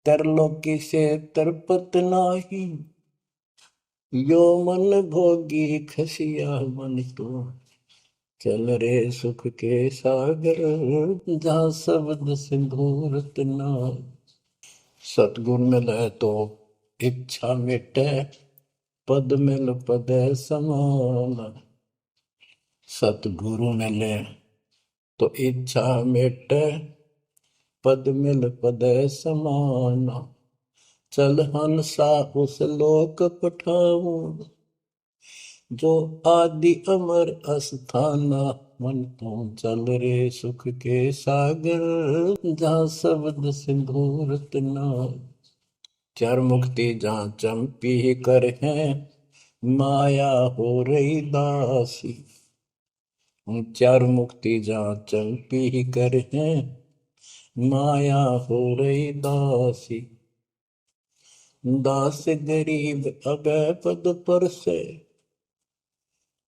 तरलोकी से तरपत नाही, यो मन भोगी खसिया। मन तो चल रे सुख के सागर, जा शब्द सिंधु रत्नागर। सतगुण मिले तो इच्छा मिटे, पद मिल पद समान। सतगुरु मिले तो इच्छा मिटे, पद मिल पद समान। चल हंसा उस लोक पठाऊं, जो आदि अमर अस्थाना। मन तू चल रे सुख के सागर, जा शब्द सिंधु रत्नागर। चार मुक्ति जहाँ चंपी कर है, माया हो रही दासी। चार मुक्ति जहाँ चंपी कर है, माया हो रही दासी। दास गरीब अभय पद पर से,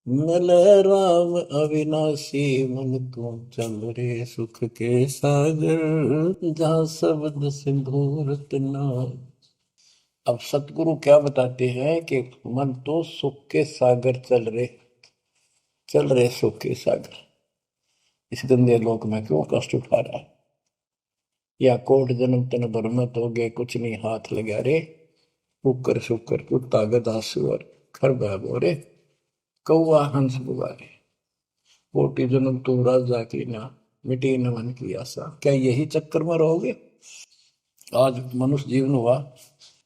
मिल राम अविनाशी। मन तू चल रे सुख के सागर, जा शब्द सिंधु रत्नागर। अब सतगुरु क्या बताते हैं कि मन तो सुख के सागर चल रहे सुख के सागर। इस गंदे लोक में क्यों कष्ट उठा रहा है? या कोट जन्म तन भरमत हो गए, कुछ नहीं हाथ लगा रे। कुकर शुकर कुत्ता गधा सुअर खर बोरे, कौआ हंस बुआरे। कोटि जन्म तू राजा की ना, मिटी न मन की आशा। क्या यही चक्कर में रहोगे? आज मनुष्य जीवन हुआ,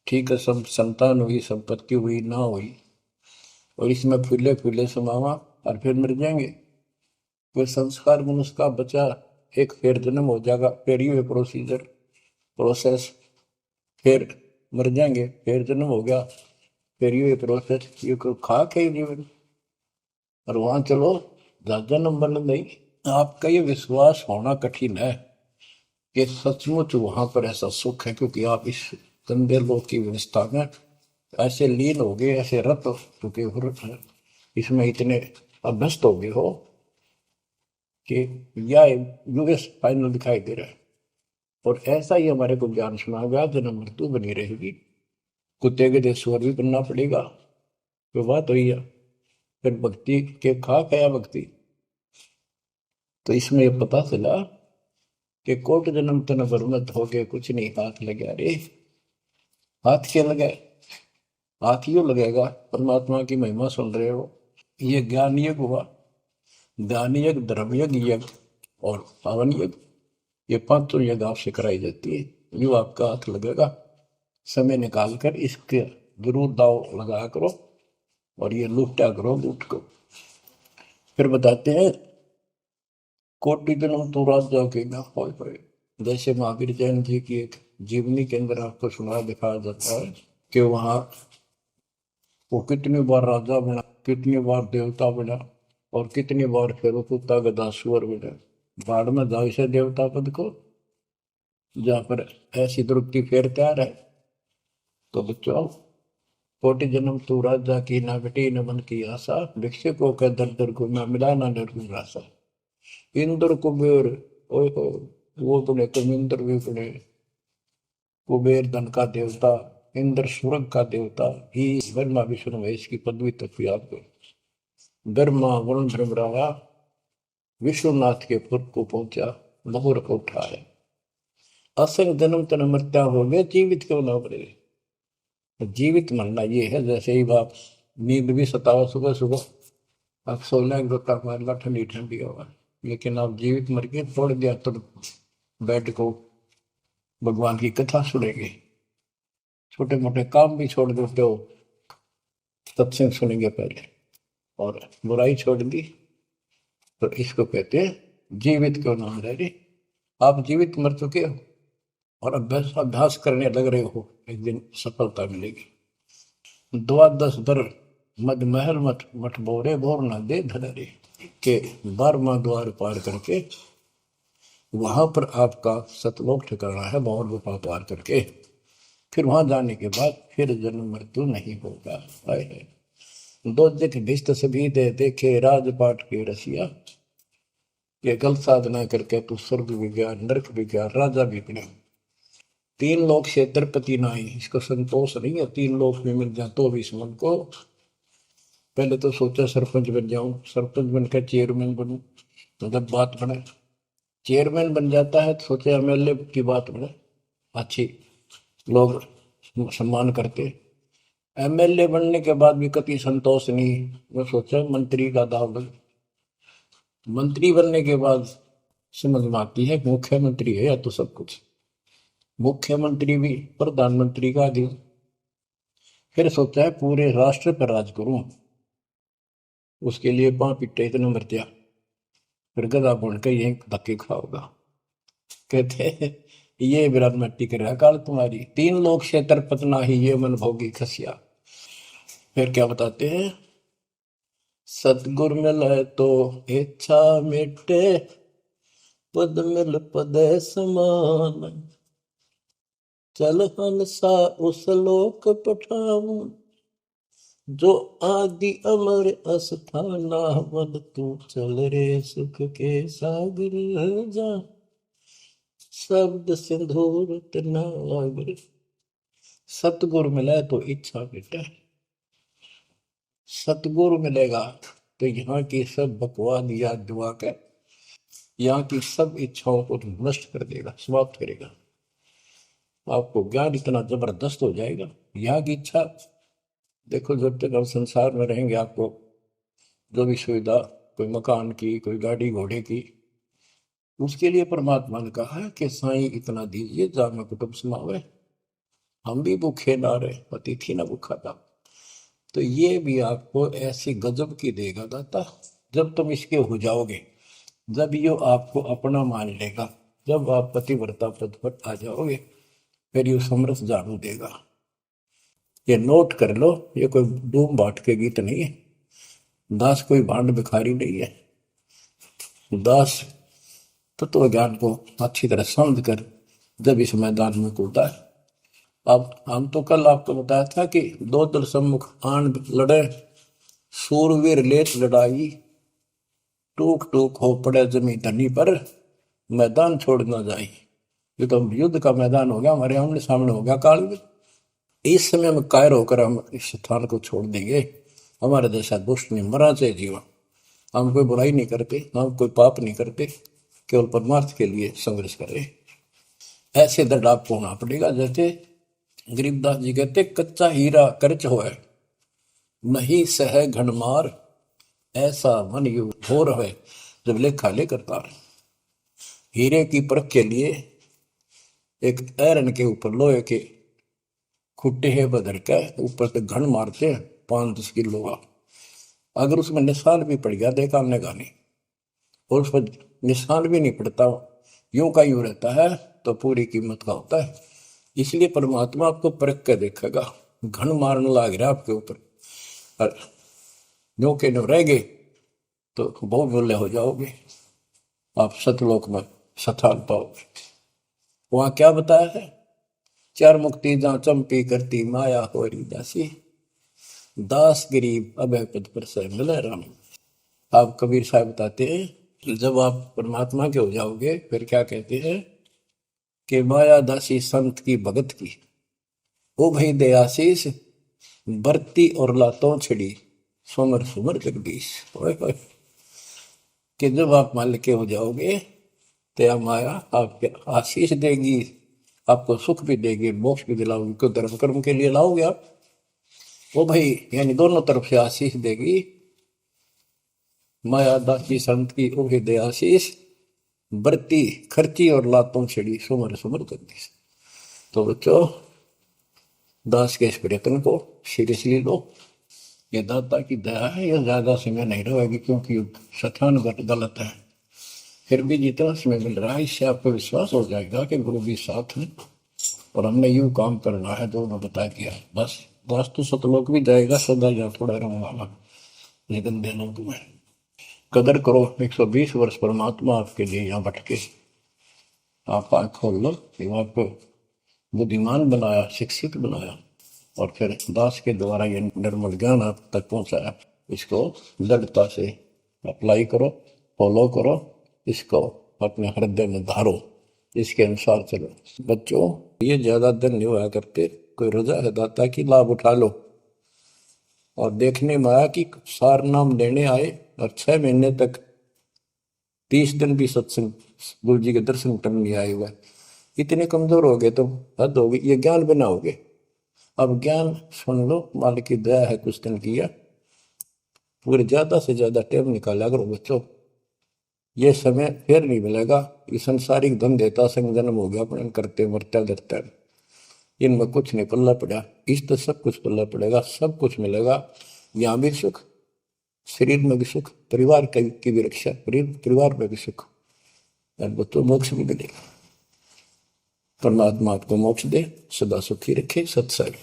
ठीक है, सब संतान हुई, संपत्ति हुई ना हुई, और इसमें फूले फूले समावा और फिर मर जाएंगे। कोई संस्कार मनुष्य का बचा, एक फिर जन्म हो जाएगा, फिर ये प्रोसेस, फिर मर जाएंगे, फिर जन्म हो गया, फिर ये प्रोसेस। ये कोई खाक है जीवन? और वहां चलो ज्यादा नंबर नहीं। आपका ये विश्वास होना कठिन है कि सचमुच वहां पर ऐसा सुख है, क्योंकि आप इस गंदे लोक की व्यवस्था में ऐसे लीन हो गए, ऐसे रत क्योंकि इसमें इतने अभ्यस्त हो गए हो कि यह यूएस फाइनल दिखाई दे रहा है। और ऐसा ही हमारे को ज्ञान सुना गया, जन्म मृत्यु बनी रहेगी, कुत्ते के देश स्वर भी बनना पड़ेगा। तो बात हुई है, फिर भक्ति के खाक है भक्ति। तो इसमें यह पता चला कि कोट जन्म तन बरमत हो गए, कुछ नहीं हाथ लगा रे। हाथ क्या लगा? हाथ यूं लगेगा, परमात्मा की महिमा सुन रहे हो। ये ज्ञान यज्ञ हुआ, दान यज्ञ, धर्म यज्ञ और पावन यज्ञ। ये पांचों यज्ञ आपसे कराई जाती है, यूं आपका हाथ लगेगा। समय निकाल कर इसके जरूर दाव लगा करो और ये लूटा करो लूट को। फिर बताते हैं कोटि जन्म तो राजा के ना होए। जैसे महावीर जैन जी की एक जीवनी के अंदर आपको सुना दिखाया जाता है कि वहां वो कितनी बार राजा बना, कितनी बार देवता बना और कितनी बार फिर वो कुत्ता गधा सुअर बना। बाढ़ में जाओ इसे देवता पद को, जहां पर ऐसी दुर्गति फिर तैयार है। तो बच्चों, कोटि जन्म तू राजा की ना बेटी न मन की आशा, भिक्षु को कह दर दर को ना मिला ना निर्गुण राशा। इंद्र कुबेर, ओए वो बने कमिंद्र भी बने। कुबेर धन का देवता, इंद्र स्वर्ग का देवता ही ब्रह्मा विष्णु महेश की पदवी तक याद कर। ब्रह्मा वरुण भ्रमरावा विश्वनाथ के पुर को पहुंचा, बहुर को उठाया। असंग जन्म तन मृत्या हो गए, जीवित क्यों ना बने। जीवित मरना ये है जैसे ही बाप नींद भी सतावा सुबह सुबह, आप सो लेंगे गोता मारना ठंडी ठंडी होगा, लेकिन आप जीवित मर के छोड़ दिया तो बेड को भगवान की कथा सुनेंगे, छोटे मोटे काम भी छोड़ देते हो, सत्संग सुनेंगे पहले, और बुराई छोड़ दी तो इसको कहते हैं जीवित क्यों ना रह रहे। आप जीवित मर चुके हो और अभ्यास अभ्यास करने लग रहे हो, एक दिन सफलता मिलेगी। द्वादश बर मद महल मठ मठ बोरे बोर न दे धरे के 12वां द्वार पार करके वहां पर आपका सतलोक ठिकाना है, बहुत गुफा पार करके फिर वहां जाने के बाद फिर जन्म मृत्यु नहीं होगा। है दो दिख भिष्ट सभी दे देखे राजपाट के रसिया, ये गलत साधना करके तू स्वर्ग भी गया, नरक भी गया, राजा भी बना। 3 लोक से द्रपति नाई, इसको संतोष नहीं है 3 लोक में मिल जाए तो भी इस मन को। पहले तो सोचा सरपंच बन जाऊं, सरपंच बनकर चेयरमैन बनूं, तो जब बात बने चेयरमैन बन जाता है तो सोचे एमएलए की बात बने, अच्छी लोग सम्मान करते। एमएलए बनने के बाद भी कभी संतोष नहीं, मैं सोचा मंत्री का दाव लग। मंत्री बनने के बाद समझ में आती है मुख्यमंत्री है या तो सब कुछ, मुख्यमंत्री भी प्रधानमंत्री का अधीन। फिर सोचा है पूरे राष्ट्र पर राज करूं, उसके लिए पां पिट्टे इतने मर दिया, फिर गधा बन के यही धक्के खाओगा। कहते हैं ये विराट में टिक रहा काल तुम्हारी, 3 लोग क्षेत्र पतना ही ये मन भोगी खसिया। फिर क्या बताते हैं, सतगुर मिले तो इच्छा मिटे, पद मिल पद समान, चल हंसा उस लोक पठाऊं, जो आदि अमर अस्थाना, मन तू चल रे सुख के सागर जा, शब्द सिंदूर नागर। सतगुरु मिले तो इच्छा मिटे, सतगुरु मिलेगा तो यहाँ की सब बकवाद याद दुआ कर, यहाँ की सब इच्छाओं को नष्ट कर देगा, समाप्त करेगा। आपको ज्ञान इतना जबरदस्त हो जाएगा। यहाँ की इच्छा देखो, जब तक हम संसार में रहेंगे आपको जो भी सुविधा, कोई मकान की, कोई गाड़ी घोड़े की, उसके लिए परमात्मा ने कहा है कि साईं इतना दीजिए जामे कुटुंब समावे, हम भी भूखे ना रहे, अतिथि ना भूखा था। तो ये भी आपको ऐसी गजब की देगा दाता, जब तुम इसके हो जाओगे, जब ये आपको अपना मान लेगा, जब आप पतिव्रता पद पर आ जाओगे, फिर ये समरस झाड़ू देगा। ये नोट कर लो, ये कोई डूम बाट के गीत नहीं है, दास कोई भांड भिखारी नहीं है। दास तत्व ज्ञान को अच्छी तरह समझ कर जब इस मैदान में कूदा है। अब हम तो कल आपको बताया था कि 2 दल सम्मुख आन लड़े, सूरवीर लेत लड़ाई, टूक टूक हो पड़े जमी धनी पर, मैदान छोड़ ना जाए। ये तो युद्ध का मैदान हो गया, हमारे आमने सामने हो गया काल में। इस समय में कायर होकर हम इस स्थान को छोड़ देंगे, हमारे जैसा दुष्ट नहीं मरा चाहे जीवन। हम कोई बुराई नहीं करते, हम कोई पाप नहीं करते, केवल परमार्थ के लिए संघर्ष करें। ऐसे दृढ़ आपको होना पड़ेगा। जैसे गरीबदास जी कहते, कच्चा हीरा कर्च होए, नहीं सह घनमार, ऐसा मन यू हो रहे जब लेखा ले करता है। हीरे की परख के लिए एक ऐरन के ऊपर लोहे के खुट्टे है बदर के ऊपर से घन मारते हैं 5-10 किलो का। अगर उसमें निशान भी पड़ गया देखा हमने गाने, और उस पर निशान भी नहीं पड़ता, यूं का यूं रहता है, तो पूरी कीमत का होता है। इसलिए परमात्मा आपको परख के देखेगा। घन मारने लग रहा आपके ऊपर, और यूं के यूं रह गए तो बहुत मूल्य हो जाओगे, आप सतलोक में स्थान पाओगे। वहां क्या बताया है, चार मुक्ति जहां चंपी करती माया होरी दासी, दास गरीब अभय पद पर से मिले राम। आप कबीर साहब बताते हैं जब आप परमात्मा के हो जाओगे फिर क्या कहते हैं कि माया दासी संत की भगत की, ओ भाई दे आशीष बरती और लातों छिड़ी, सुमर सुमर जगदीश। ओए होए, कि जब आप मान के हो जाओगे तो माया आपके आशीष देगी, आपको सुख भी देगी, मोक्ष भी दिलाओगी, क्यों धर्म कर्म के लिए लाओगे आप, वो भाई यानी दोनों तरफ से आशीष देगी। माया दासी संत की ओ दे आशीष बरती खर्ची और लातों छिड़ी, सुमर सुमर जगदीश। तो बच्चों दास के इस प्रयत्न को सीरियसली लो, ये दाता की दया है, ये ज्यादा समय नहीं रहेगी क्योंकि स्थान गलत है। फिर भी जितना समय मिल रहा है इससे आपको विश्वास हो जाएगा कि गुरु भी साथ है और हमने यूं काम करना है जो उन्होंने बता दिया। बस वास्तु सतलोक भी जाएगा, सदा या थोड़ा रहूंगा लेकिन दिनों में कदर करो। 120 वर्ष परमात्मा आपके लिए यहाँ भटके, आप आँख खोल लो, आपको बुद्धिमान बनाया, शिक्षित बनाया, और फिर दास के द्वारा ये निर्मल ज्ञान आप तक पहुंचाया। इसको दृढ़ता से अप्लाई करो, फॉलो करो, इसको अपने हृदय में धारो, इसके अनुसार चलो। बच्चों ये ज्यादा दिन नहीं हुआ करते, कोई रजा है दाता की लाभ उठा लो। और देखने में आया कि सार नाम लेने आए और 6 महीने तक 30 दिन भी सत्संग गुरु जी के दर्शन करने नहीं आए हुए, इतने कमजोर हो गए तो हद हो गई, ये ज्ञान बनाओगे। अब ज्ञान सुन लो, मालिक की दया है कुछ दिन किया, पूरे ज्यादा से ज्यादा टाइम निकाला करो बच्चों, ये समय फिर नहीं मिलेगा। ये संसारिक धन देता संग जन्म हो गया अपने करते मरते डरते, इनमें कुछ नहीं पल्ला पड़ा, इस तो सब कुछ पल्ला पड़ेगा, सब कुछ मिलेगा, यहाँ भी सुख, शरीर में भी सुख, परिवार की भी रक्षा, परिवार में भी सुख, और बच्चों मोक्ष भी मिलेगा। परमात्मा आपको मोक्ष दे, सदा सुखी रखे। सत्संग।